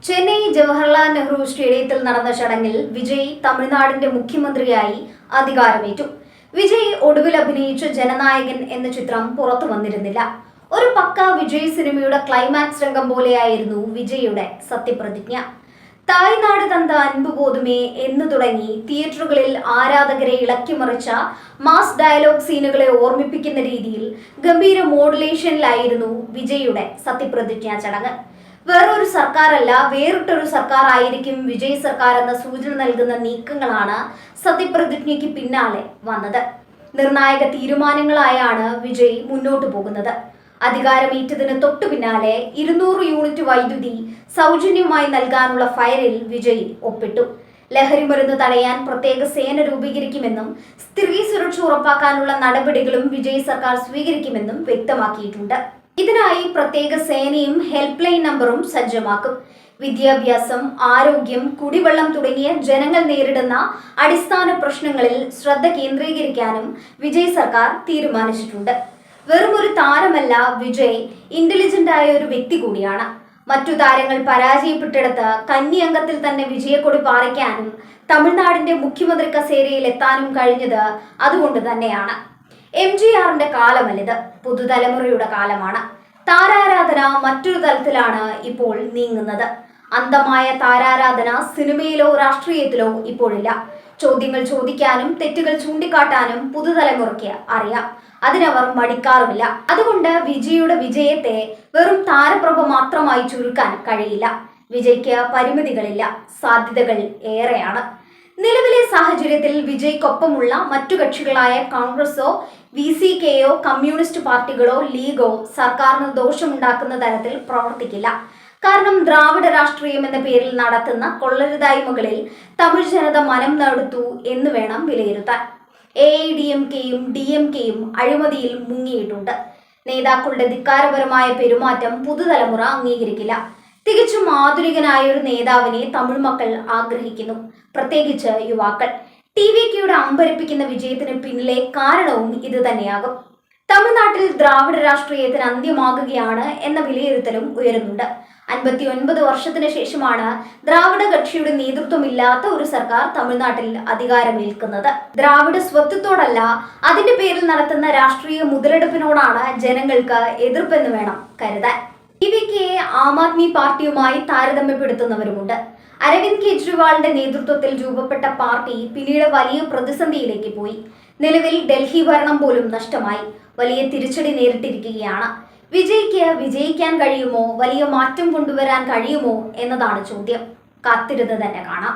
ചെന്നൈ ജവഹർലാൽ നെഹ്റു സ്റ്റേഡിയത്തിൽ നടന്ന ചടങ്ങിൽ വിജയ് തമിഴ്നാടിന്റെ മുഖ്യമന്ത്രിയായി അധികാരമേറ്റു. വിജയ് ഒടുവിൽ അഭിനയിച്ച ജനനായകൻ എന്ന ചിത്രം പുറത്തു വന്നിരുന്നില്ല. ഒരു പക്ക വിജയ് സിനിമയുടെ ക്ലൈമാക്സ് രംഗം പോലെയായിരുന്നു വിജയുടെ സത്യപ്രതിജ്ഞ. തായ്നാട് തந்த അൻപ് പോതുമേ എന്ന് തുടങ്ങി തിയേറ്ററുകളിൽ ആരാധകരെ ഇളക്കിമറിച്ച മാസ് ഡയലോഗ് സീനുകളെ ഓർമ്മിപ്പിക്കുന്ന രീതിയിൽ ഗംഭീര മോഡുലേഷനിലായിരുന്നു വിജയുടെ സത്യപ്രതിജ്ഞാ ചടങ്ങ്. വേറൊരു സർക്കാരല്ല, വേറിട്ടൊരു സർക്കാർ ആയിരിക്കും വിജയ് സർക്കാർ എന്ന സൂചന നൽകുന്ന നീക്കങ്ങളാണ് സത്യപ്രതിജ്ഞയ്ക്ക് പിന്നാലെ വന്നത്. നിർണായക തീരുമാനങ്ങളായാണ് വിജയ് മുന്നോട്ടു പോകുന്നത്. അധികാരമേറ്റതിന് തൊട്ടു പിന്നാലെ 200 യൂണിറ്റ് വൈദ്യുതി സൗജന്യമായി നൽകാനുള്ള ഫയലിൽ വിജയ് ഒപ്പിട്ടു. ലഹരിമരുന്ന് തടയാൻ പ്രത്യേക സേന രൂപീകരിക്കുമെന്നും സ്ത്രീ സുരക്ഷ ഉറപ്പാക്കാനുള്ള നടപടികളും വിജയ് സർക്കാർ സ്വീകരിക്കുമെന്നും വ്യക്തമാക്കിയിട്ടുണ്ട്. ഇതിനായി പ്രത്യേക സേനയും ഹെൽപ്പ് ലൈൻ നമ്പറും സജ്ജമാക്കും. വിദ്യാഭ്യാസം, ആരോഗ്യം, കുടിവെള്ളം തുടങ്ങിയ ജനങ്ങൾ നേരിടുന്ന അടിസ്ഥാന പ്രശ്നങ്ങളിൽ ശ്രദ്ധ കേന്ദ്രീകരിക്കാനും വിജയ് സർക്കാർ തീരുമാനിച്ചിട്ടുണ്ട്. വെറും ഒരു താരമല്ല, വിജയ് ഇന്റലിജന്റ് ആയ ഒരു വ്യക്തി കൂടിയാണ്. മറ്റു താരങ്ങൾ പരാജയപ്പെട്ടിടത്ത് കന്നി അംഗത്തിൽ തന്നെ വിജയക്കൊടി പാറിക്കാനും തമിഴ്നാടിന്റെ മുഖ്യമന്ത്രി കസേരയിൽ എത്താനും കഴിഞ്ഞത് അതുകൊണ്ട് തന്നെയാണ്. MGRന്റെ കാലമല്ലിത്, പുതുതലമുറയുടെ കാലമാണ്. താരാരാധന മറ്റൊരു തലത്തിലാണ് ഇപ്പോൾ നീങ്ങുന്നത്. അന്ധമായ താരാരാധന സിനിമയിലോ രാഷ്ട്രീയത്തിലോ ഇപ്പോഴില്ല. ചോദ്യങ്ങൾ ചോദിക്കാനും തെറ്റുകൾ ചൂണ്ടിക്കാട്ടാനും പുതുതലമുറയ്ക്ക് അറിയാം. അതിനവർ മടിക്കാറുമില്ല. അതുകൊണ്ട് വിജയുടെ വിജയത്തെ വെറും താരപ്രഭ മാത്രമായി ചുരുക്കാൻ കഴിയില്ല. വിജയ്ക്ക് പരിമിതികളില്ല, സാധ്യതകൾ ഏറെയാണ്. നിലവിലെ സാഹചര്യത്തിൽ വിജയ്ക്കൊപ്പമുള്ള മറ്റു കക്ഷികളായ കോൺഗ്രസോ VCKയോ കമ്മ്യൂണിസ്റ്റ് പാർട്ടികളോ ലീഗോ സർക്കാരിന് ദോഷമുണ്ടാക്കുന്ന തരത്തിൽ പ്രവർത്തിക്കില്ല. കാരണം ദ്രാവിഡ രാഷ്ട്രീയം എന്ന പേരിൽ നടത്തുന്ന കൊള്ളരുതായ്മകളിൽ തമിഴ് ജനത മനം നടുത്തു എന്ന് വേണം വിലയിരുത്താൻ. AIDMKയും DMKയും അഴിമതിയിൽ മുങ്ങിയിട്ടുണ്ട്. നേതാക്കളുടെ ധിക്കാരപരമായ പെരുമാറ്റം പുതുതലമുറ അംഗീകരിക്കില്ല. തികച്ചും ആധുനികനായ ഒരു നേതാവിനെ തമിഴ് മക്കൾ ആഗ്രഹിക്കുന്നു, പ്രത്യേകിച്ച് യുവാക്കൾ. TVKയുടെ അമ്പരപ്പിക്കുന്ന വിജയത്തിന് പിന്നിലെ കാരണവും ഇത് തന്നെയാകും. തമിഴ്നാട്ടിൽ ദ്രാവിഡ രാഷ്ട്രീയത്തിന് അന്ത്യമാകുകയാണ് എന്ന വിലയിരുത്തലും ഉയരുന്നുണ്ട്. 59 വർഷത്തിന് ശേഷമാണ് ദ്രാവിഡ കക്ഷിയുടെ നേതൃത്വമില്ലാത്ത ഒരു സർക്കാർ തമിഴ്നാട്ടിൽ അധികാരമേൽക്കുന്നത്. ദ്രാവിഡ സ്വത്വത്തോടല്ല, അതിന്റെ പേരിൽ നടത്തുന്ന രാഷ്ട്രീയ മുതലെടുപ്പിനോടാണ് ജനങ്ങൾക്ക് എതിർപ്പെന്ന് വേണം കരുതാൻ. TVKയെ ആം ആദ്മി പാർട്ടിയുമായി താരതമ്യപ്പെടുത്തുന്നവരുമുണ്ട്. അരവിന്ദ് കെജ്രിവാളിന്റെ നേതൃത്വത്തിൽ രൂപപ്പെട്ട പാർട്ടി പിന്നീട് വലിയ പ്രതിസന്ധിയിലേക്ക് പോയി. നിലവിൽ ഡൽഹി ഭരണം പോലും നഷ്ടമായി. വലിയ തിരിച്ചടി നേരിട്ടിരിക്കുകയാണ്. വിജയ്ക്ക് വിജയിക്കാൻ കഴിയുമോ, വലിയ മാറ്റം കൊണ്ടുവരാൻ കഴിയുമോ എന്നതാണ് ചോദ്യം. കാത്തിരുന്ന് തന്നെ കാണാം.